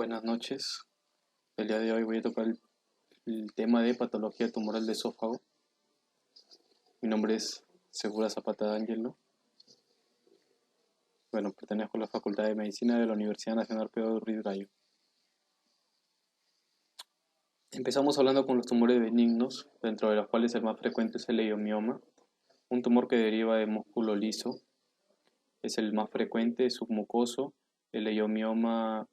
Buenas noches. El día de hoy voy a tocar el tema de patología tumoral de esófago. Mi nombre es Segura Zapata D'Angelo. Pertenezco a la Facultad de Medicina de la Universidad Nacional Pedro Ruiz Gallo. Empezamos hablando con los tumores benignos, dentro de los cuales el más frecuente es el leiomioma, un tumor que deriva de músculo liso. Es el más frecuente, submucoso. El leiomioma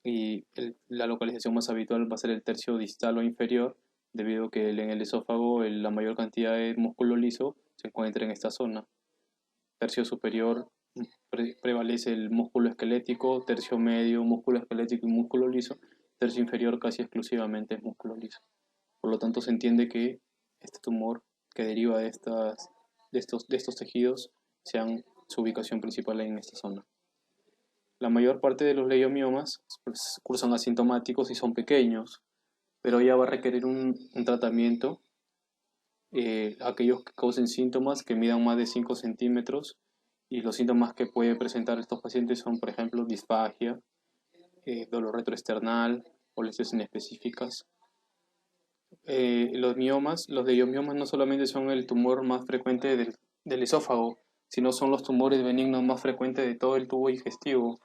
y la localización más habitual va a ser el tercio distal o inferior, debido a que en el esófago la mayor cantidad de músculo liso se encuentra en esta zona. Tercio superior prevalece el músculo esquelético, tercio medio músculo esquelético y músculo liso, tercio inferior casi exclusivamente es músculo liso. Por lo tanto, se entiende que este tumor que deriva de estos tejidos sean su ubicación principal en esta zona. La mayor parte de los leiomiomas cursan asintomáticos y son pequeños, pero ya va a requerir un tratamiento. Aquellos que causen síntomas que midan más de 5 centímetros, y los síntomas que puede presentar estos pacientes son, por ejemplo, disfagia, dolor retroesternal o lesiones inespecíficas. Los leiomiomas no solamente son el tumor más frecuente del esófago, sino son los tumores benignos más frecuentes de todo el tubo digestivo.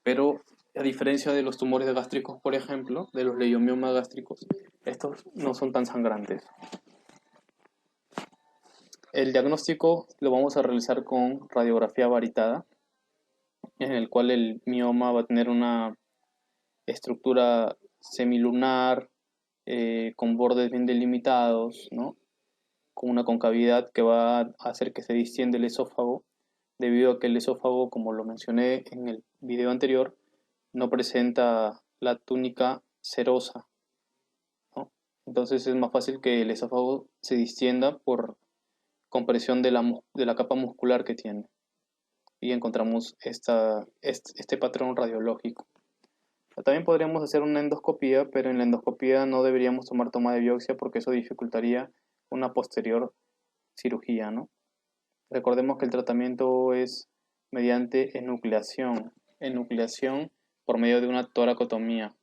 Pero a diferencia de los tumores gástricos, por ejemplo, de los leiomiomas gástricos, estos no son tan sangrantes. El diagnóstico lo vamos a realizar con radiografía varitada, en el cual el mioma va a tener una estructura semilunar, con bordes bien delimitados, ¿no? Con una concavidad que va a hacer que se distienda el esófago, debido a que el esófago, como lo mencioné en el video anterior, no presenta la túnica serosa, ¿no? Entonces es más fácil que el esófago se distienda por compresión de la capa muscular que tiene. Y encontramos este patrón radiológico. También podríamos hacer una endoscopía, pero en la endoscopía no deberíamos tomar toma de biopsia porque eso dificultaría una posterior cirugía, ¿no? Recordemos que el tratamiento es mediante enucleación por medio de una toracotomía.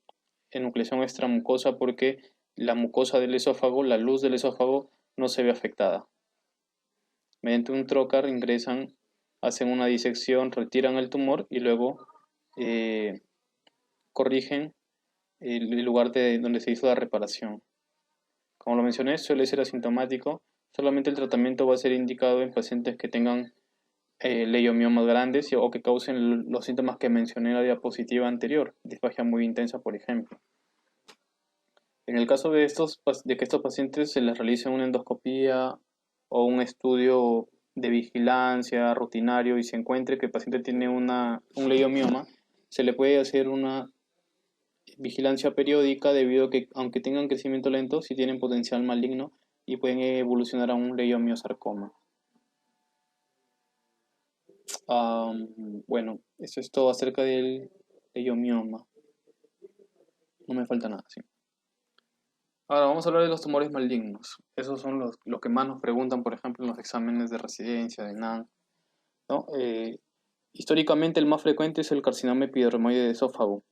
Enucleación extramucosa porque la mucosa del esófago, la luz del esófago, no se ve afectada. Mediante un trocar ingresan, hacen una disección, retiran el tumor y luego corrigen el lugar donde se hizo la reparación. Como lo mencioné, suele ser asintomático. Solamente el tratamiento va a ser indicado en pacientes que tengan leiomiomas grandes o que causen los síntomas que mencioné en la diapositiva anterior, disfagia muy intensa, por ejemplo. En el caso de que estos pacientes se les realice una endoscopía o un estudio de vigilancia rutinario y se encuentre que el paciente tiene un leiomioma, se le puede hacer una vigilancia periódica, debido a que, aunque tengan crecimiento lento, sí tienen potencial maligno y pueden evolucionar a un leiomiosarcoma. Eso es todo acerca del leiomioma. No me falta nada, sí. Ahora vamos a hablar de los tumores malignos. Esos son los que más nos preguntan, por ejemplo, en los exámenes de residencia, de NAN, ¿no? Históricamente el más frecuente es el carcinoma epidermoide de esófago,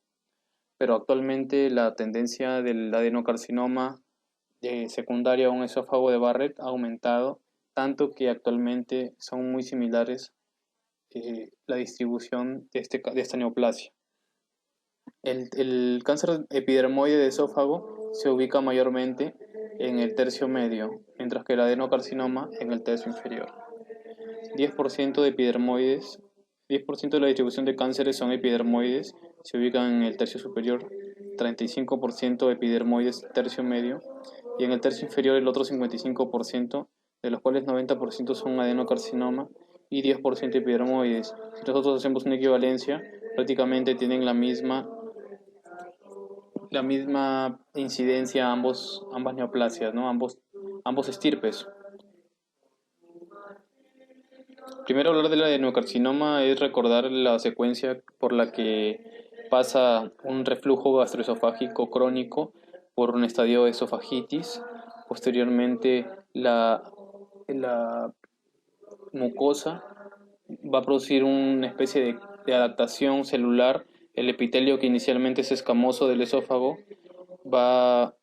pero actualmente la tendencia del adenocarcinoma secundario a un esófago de Barrett ha aumentado, tanto que actualmente son muy similares la distribución de esta neoplasia. El cáncer epidermoide de esófago se ubica mayormente en el tercio medio, mientras que el adenocarcinoma en el tercio inferior. 10% de epidermoides, 10% de la distribución de cánceres son epidermoides, se ubican en el tercio superior, 35% epidermoides tercio medio, y en el tercio inferior el otro 55%, de los cuales 90% son adenocarcinoma y 10% epidermoides. Si nosotros hacemos una equivalencia, prácticamente tienen la misma incidencia ambas neoplasias, ¿no? Ambos estirpes. Primero, hablar del adenocarcinoma es recordar la secuencia por la que pasa un reflujo gastroesofágico crónico por un estadio de esofagitis. Posteriormente, la mucosa va a producir una especie de adaptación celular el epitelio que inicialmente es escamoso del esófago va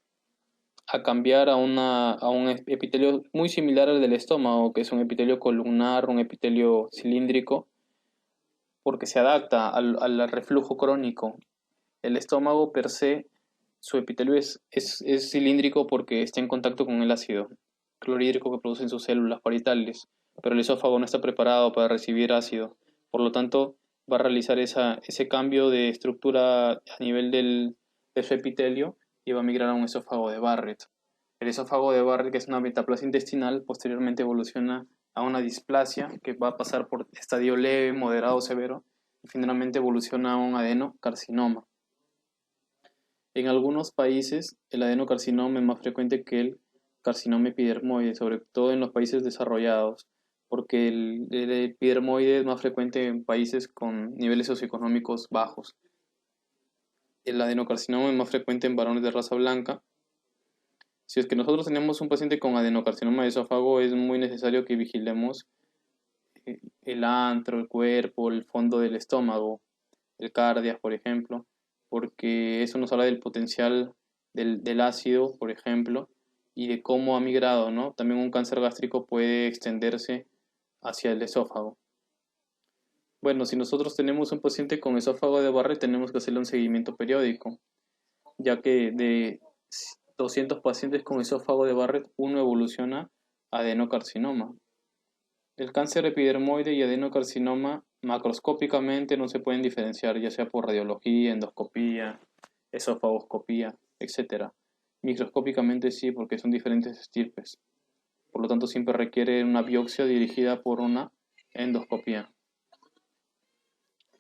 a cambiar a un epitelio muy similar al del estómago, que es un epitelio columnar, un epitelio cilíndrico, porque se adapta al reflujo crónico. El estómago per se, su epitelio es cilíndrico porque está en contacto con el ácido clorhídrico que producen sus células parietales, pero el esófago no está preparado para recibir ácido. Por lo tanto, va a realizar ese cambio de estructura a nivel de su epitelio y va a migrar a un esófago de Barrett. El esófago de Barrett, que es una metaplasia intestinal, posteriormente evoluciona a una displasia que va a pasar por estadio leve, moderado, severo y finalmente evoluciona a un adenocarcinoma. En algunos países el adenocarcinoma es más frecuente que el carcinoma epidermoide, sobre todo en los países desarrollados, porque el epidermoide es más frecuente en países con niveles socioeconómicos bajos. El adenocarcinoma es más frecuente en varones de raza blanca. Si es que nosotros tenemos un paciente con adenocarcinoma de esófago, es muy necesario que vigilemos el antro, el cuerpo, el fondo del estómago, el cardias, por ejemplo, porque eso nos habla del potencial del ácido, por ejemplo, y de cómo ha migrado, ¿no? También un cáncer gástrico puede extenderse hacia el esófago. Bueno, si nosotros tenemos un paciente con esófago de Barrett, tenemos que hacerle un seguimiento periódico, ya que de 200 pacientes con esófago de Barrett, uno evoluciona a adenocarcinoma. El cáncer epidermoide y adenocarcinoma macroscópicamente no se pueden diferenciar, ya sea por radiología, endoscopía, esofagoscopía, etc. Microscópicamente sí, porque son diferentes estirpes. Por lo tanto, siempre requiere una biopsia dirigida por una endoscopía,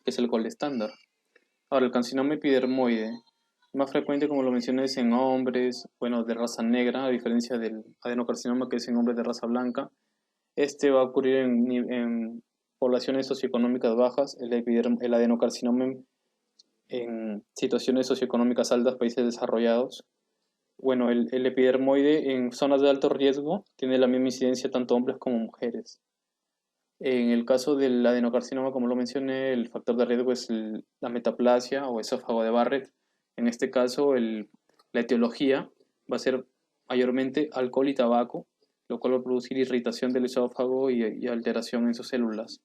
que es el gol estándar. Ahora, el carcinoma epidermoide, más frecuente, como lo mencioné, es en hombres, bueno, de raza negra, a diferencia del adenocarcinoma, que es en hombres de raza blanca. Este va a ocurrir en poblaciones socioeconómicas bajas, el adenocarcinoma en situaciones socioeconómicas altas, países desarrollados. Bueno, el epidermoide en zonas de alto riesgo tiene la misma incidencia tanto hombres como mujeres. En el caso del adenocarcinoma, como lo mencioné, el factor de riesgo es la metaplasia o esófago de Barrett. En este caso, la etiología va a ser mayormente alcohol y tabaco, lo cual va a producir irritación del esófago y alteración en sus células.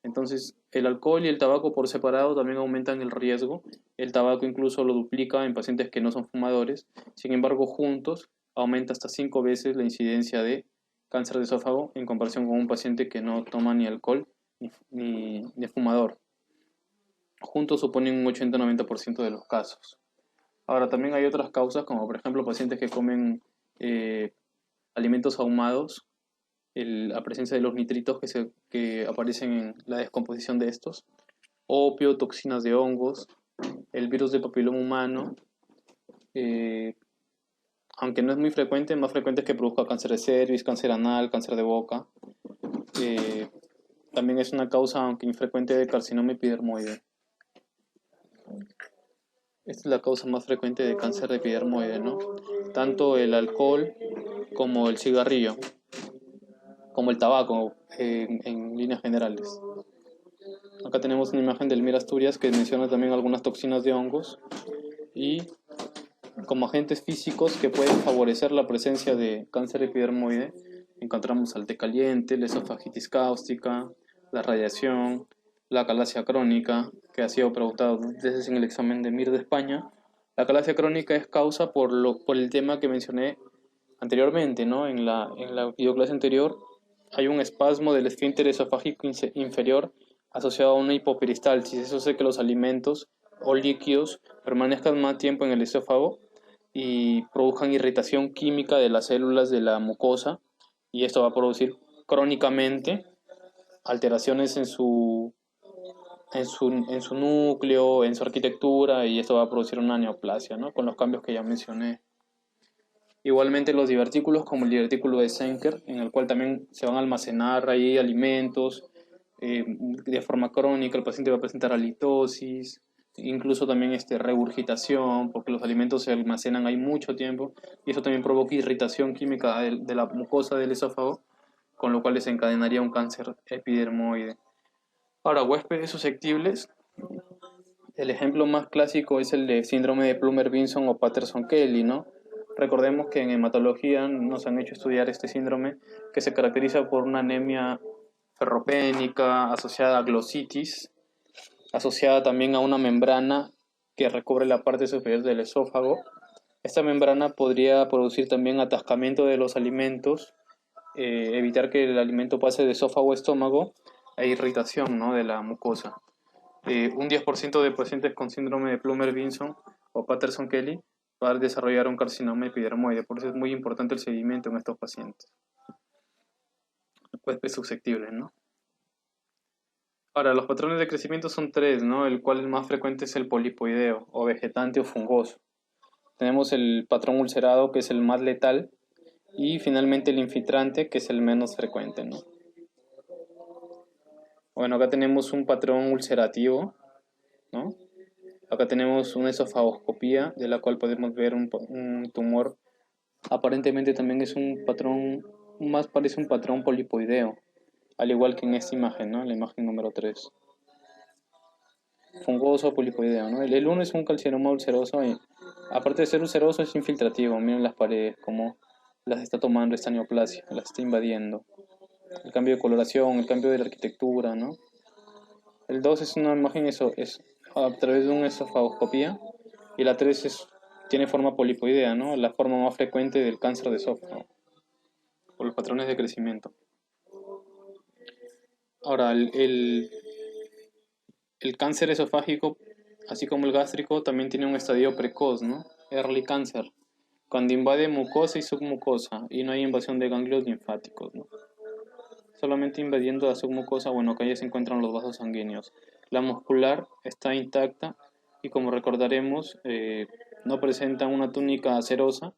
Entonces, el alcohol y el tabaco por separado también aumentan el riesgo. El tabaco incluso lo duplica en pacientes que no son fumadores. Sin embargo, juntos aumenta hasta 5 veces la incidencia de cáncer de esófago en comparación con un paciente que no toma ni alcohol ni fumador. Juntos suponen un 80-90% de los casos. Ahora, también hay otras causas, como por ejemplo pacientes que comen alimentos ahumados, la presencia de los nitritos que aparecen en la descomposición de estos, opio, toxinas de hongos, el virus del papiloma humano, eh, aunque no es muy frecuente, más frecuente es que produzca cáncer de cervix, cáncer anal, cáncer de boca. Eh, También es una causa, aunque infrecuente, de carcinoma epidermoide. Esta es la causa más frecuente de cáncer de epidermoide, ¿no? Tanto el alcohol como el cigarrillo, como el tabaco, en líneas generales. Acá tenemos una imagen del Mir Asturias que menciona también algunas toxinas de hongos y como agentes físicos que pueden favorecer la presencia de cáncer epidermoide encontramos al té caliente, la esofagitis cáustica, la radiación, la calasia crónica, que ha sido preguntado dos veces en el examen de MIR de España. La calasia crónica es causa por el tema que mencioné anteriormente, ¿no? En la videoclase anterior hay un espasmo del esfínter esofágico inferior asociado a una hipoperistalsis. Eso hace que los alimentos o líquidos permanezcan más tiempo en el esófago y produzcan irritación química de las células de la mucosa, y esto va a producir crónicamente alteraciones en su núcleo, en su arquitectura, y esto va a producir una neoplasia, ¿no? Con los cambios que ya mencioné. Igualmente los divertículos, como el divertículo de Senker, en el cual también se van a almacenar ahí alimentos de forma crónica, el paciente va a presentar halitosis, incluso también regurgitación, porque los alimentos se almacenan ahí mucho tiempo y eso también provoca irritación química de la mucosa del esófago, con lo cual desencadenaría un cáncer epidermoide. Ahora, huéspedes susceptibles, El ejemplo más clásico es el de síndrome de Plummer-Vinson o Patterson-Kelly, ¿no? Recordemos que en hematología nos han hecho estudiar este síndrome que se caracteriza por una anemia ferropénica asociada a glositis, asociada también a una membrana que recubre la parte superior del esófago. Esta membrana podría producir también atascamiento de los alimentos, evitar que el alimento pase de esófago a estómago e irritación, ¿no?, de la mucosa. Un 10% de pacientes con síndrome de Plummer-Vinson o Patterson-Kelly va a desarrollar un carcinoma epidermoide, por eso es muy importante el seguimiento en estos pacientes, pues susceptibles, ¿no? Ahora, los patrones de crecimiento son tres, ¿no? El cual el más frecuente es el polipoideo, o vegetante o fungoso. Tenemos el patrón ulcerado, que es el más letal, y finalmente el infiltrante, que es el menos frecuente, ¿no? Bueno, acá tenemos un patrón ulcerativo, ¿no? Acá tenemos una esofagoscopía, de la cual podemos ver un tumor. Aparentemente también es un patrón, más parece un patrón polipoideo, al igual que en esta imagen, ¿no? La imagen número 3. Fungoso polipoideo, ¿no? El 1 es un carcinoma ulceroso y aparte de ser ulceroso es infiltrativo. Miren las paredes, cómo las está tomando esta neoplasia, las está invadiendo. El cambio de coloración, el cambio de la arquitectura, ¿no? El 2 es una imagen, eso es a través de una esofagoscopía, y la 3 tiene forma polipoidea, ¿no? La forma más frecuente del cáncer de esófago, por los patrones de crecimiento. Ahora, el cáncer esofágico, así como el gástrico, también tiene un estadio precoz, ¿no? Early cancer, cuando invade mucosa y submucosa y no hay invasión de ganglios linfáticos, ¿no? Solamente invadiendo la submucosa, bueno, que ahí se encuentran los vasos sanguíneos. La muscular está intacta y, como recordaremos, no presenta una túnica cerosa,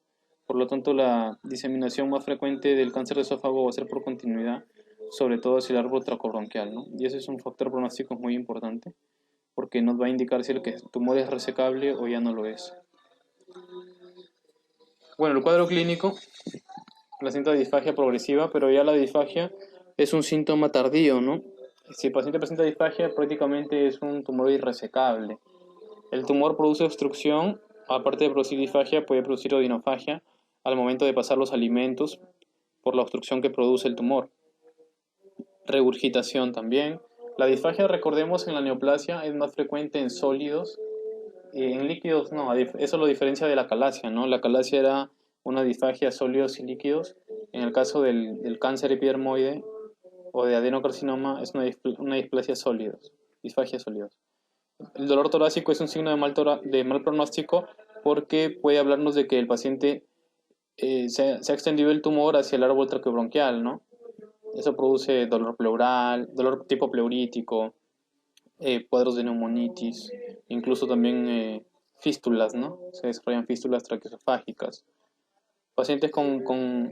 por lo tanto la diseminación más frecuente del cáncer de esófago va a ser por continuidad, sobre todo hacia el árbol tracobronquial, ¿no? Y ese es un factor pronóstico muy importante, porque nos va a indicar si el tumor es resecable o ya no lo es. Bueno, el cuadro clínico presenta disfagia progresiva, pero ya la disfagia es un síntoma tardío, ¿no? Si el paciente presenta disfagia, prácticamente es un tumor irresecable. El tumor produce obstrucción, aparte de producir disfagia, puede producir odinofagia al momento de pasar los alimentos por la obstrucción que produce el tumor. Regurgitación también. La disfagia, recordemos, en la neoplasia es más frecuente en sólidos, en líquidos no, eso lo diferencia de la calasia, ¿no? La calasia era una disfagia sólidos y líquidos. En el caso del cáncer epidermoide o de adenocarcinoma es una displasia sólidos, disfagia sólidos. El dolor torácico es un signo de mal pronóstico, porque puede hablarnos de que el paciente se ha extendido el tumor hacia el árbol traqueobronquial, ¿no? Eso produce dolor pleural, dolor tipo pleurítico, cuadros de neumonitis, incluso también fístulas, ¿no? Se desarrollan fístulas traqueosofágicas. Pacientes con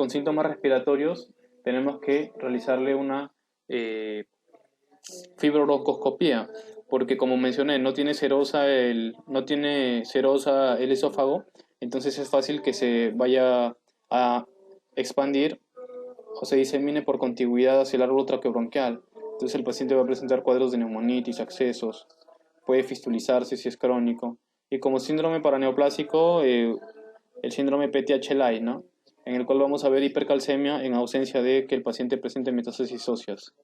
síntomas respiratorios, tenemos que realizarle una fibrobroncoscopía, porque, como mencioné, no tiene serosa el esófago, entonces es fácil que se vaya a expandir o se disemine por contigüidad hacia el árbol traqueobronquial. Entonces el paciente va a presentar cuadros de neumonitis, accesos, puede fistulizarse si es crónico. Y como síndrome paraneoplásico, el síndrome PTH-LAI, ¿no? En el cual vamos a ver hipercalcemia en ausencia de que el paciente presente metástasis óseas.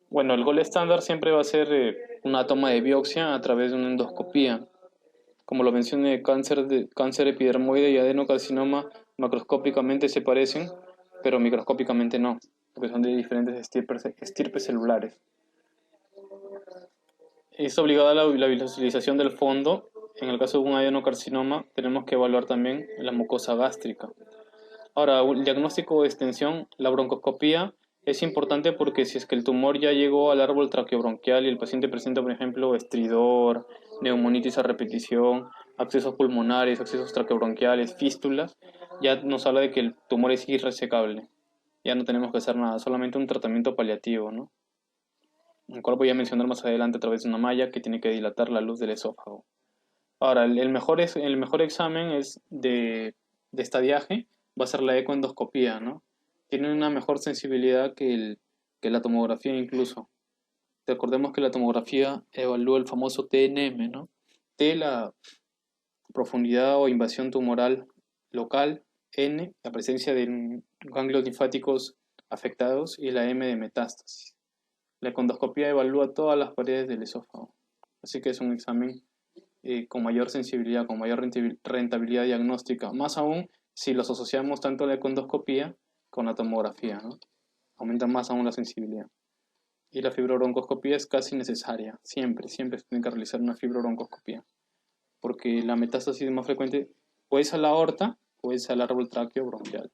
Bueno, el gol estándar siempre va a ser una toma de biopsia a través de una endoscopía. Como lo mencioné, cáncer epidermoide y adenocarcinoma macroscópicamente se parecen, pero microscópicamente no, porque son de diferentes estirpes celulares. Es obligada la visualización del fondo. En el caso de un adenocarcinoma, tenemos que evaluar también la mucosa gástrica. Ahora, el diagnóstico de extensión, la broncoscopía es importante, porque si es que el tumor ya llegó al árbol traqueobronquial y el paciente presenta, por ejemplo, estridor, neumonitis a repetición, accesos pulmonares, accesos traqueobronquiales, fístulas, ya nos habla de que el tumor es irresecable. Ya no tenemos que hacer nada, solamente un tratamiento paliativo, ¿no? El cual voy a mencionar más adelante a través de una malla que tiene que dilatar la luz del esófago. Ahora, el mejor examen es de estadiaje, va a ser la ecoendoscopía, ¿no? Tiene una mejor sensibilidad que la tomografía incluso. Recordemos que la tomografía evalúa el famoso TNM, ¿no? T, la profundidad o invasión tumoral local, N, la presencia de ganglios linfáticos afectados y la M de metástasis. La econdoscopía evalúa todas las paredes del esófago, así que es un examen con mayor sensibilidad, con mayor rentabilidad diagnóstica, más aún si los asociamos tanto la econdoscopía con la tomografía, ¿no? Aumenta más aún la sensibilidad. Y la fibrobroncoscopía es casi necesaria, siempre se tiene que realizar una fibrobroncoscopía, porque la metástasis más frecuente puede ser a la aorta, puede ser al árbol tráqueo bronquial,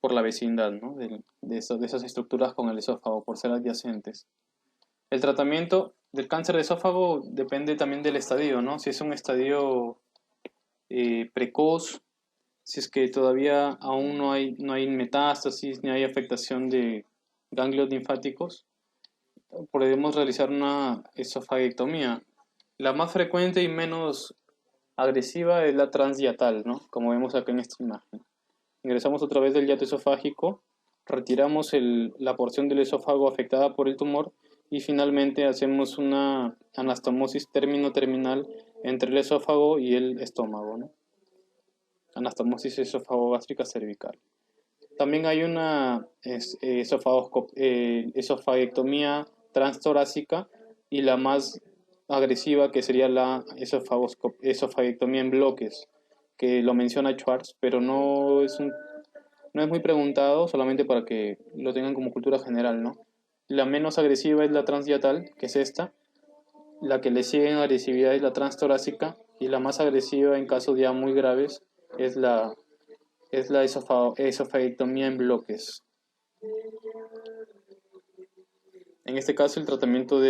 por la vecindad, ¿no? de esas estructuras con el esófago, por ser adyacentes. El tratamiento del cáncer de esófago depende también del estadio, ¿no? Si es un estadio precoz, si es que todavía aún no hay metástasis ni hay afectación de ganglios linfáticos, podemos realizar una esofaguectomía. La más frecuente y menos agresiva es la transdiatal, ¿no? Como vemos acá en esta imagen. Ingresamos a través del hiato esofágico, retiramos la porción del esófago afectada por el tumor y finalmente hacemos una anastomosis término-terminal entre el esófago y el estómago, ¿no? Anastomosis esofagogástrica cervical. También hay una esofaguectomía transtorácica y la más agresiva que sería la esofaguectomía en bloques, que lo menciona Schwartz, pero no es muy preguntado, solamente para que lo tengan como cultura general, ¿no? La menos agresiva es la transdiatal, que es esta. La que le sigue en agresividad es la transtorácica y la más agresiva en casos ya muy graves es la esofaguectomía en bloques. En este caso el tratamiento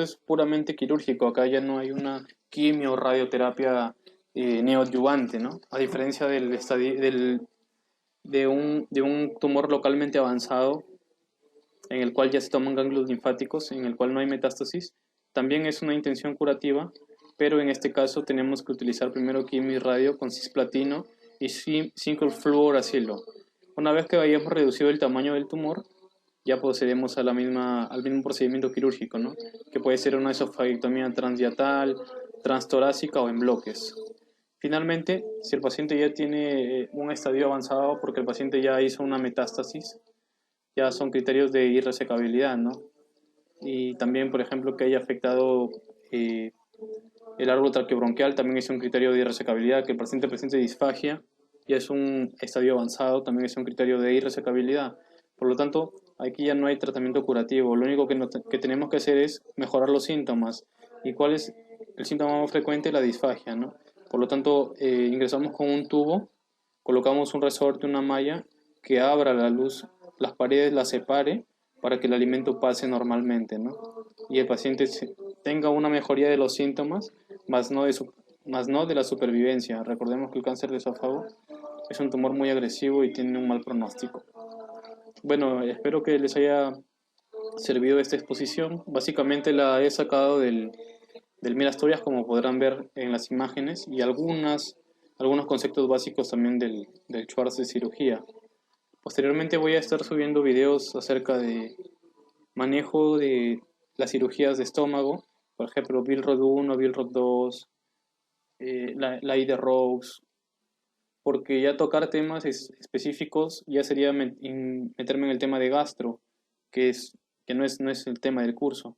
es puramente quirúrgico, acá ya no hay una quimio o radioterapia neoadyuvante, ¿no? A diferencia de un tumor localmente avanzado en el cual ya se toman ganglios linfáticos, en el cual no hay metástasis, también es una intención curativa, pero en este caso tenemos que utilizar primero quimio y radio con cisplatino y 5-fluoracilo. Una vez que hayamos reducido el tamaño del tumor, ya procedemos al mismo procedimiento quirúrgico, ¿no? Que puede ser una esofaguectomía transdiatal, transtorácica o en bloques. Finalmente, si el paciente ya tiene un estadio avanzado porque el paciente ya hizo una metástasis, ya son criterios de irresecabilidad, ¿no? Y también, por ejemplo, que haya afectado eh, el árbol traqueobronquial también es un criterio de irresecabilidad, que el paciente presente disfagia ya es un estadio avanzado, también es un criterio de irresecabilidad. Por lo tanto, aquí ya no hay tratamiento curativo, lo único que tenemos que hacer es mejorar los síntomas. ¿Y cuál es el síntoma más frecuente? La disfagia, ¿no? Por lo tanto, ingresamos con un tubo, colocamos un resorte, una malla que abra la luz, las paredes las separe para que el alimento pase normalmente, ¿no? Y el paciente tenga una mejoría de los síntomas, más no de la supervivencia. Recordemos que el cáncer de esófago es un tumor muy agresivo y tiene un mal pronóstico. Bueno, espero que les haya servido esta exposición. Básicamente la he sacado del Mil Asturias, como podrán ver en las imágenes, y algunos conceptos básicos también del Schwartz de cirugía. Posteriormente voy a estar subiendo videos acerca de manejo de las cirugías de estómago, por ejemplo, Billroth 1, Billroth 2, la I de Rose, porque ya tocar temas específicos ya sería meterme en el tema de gastro, que no es el tema del curso.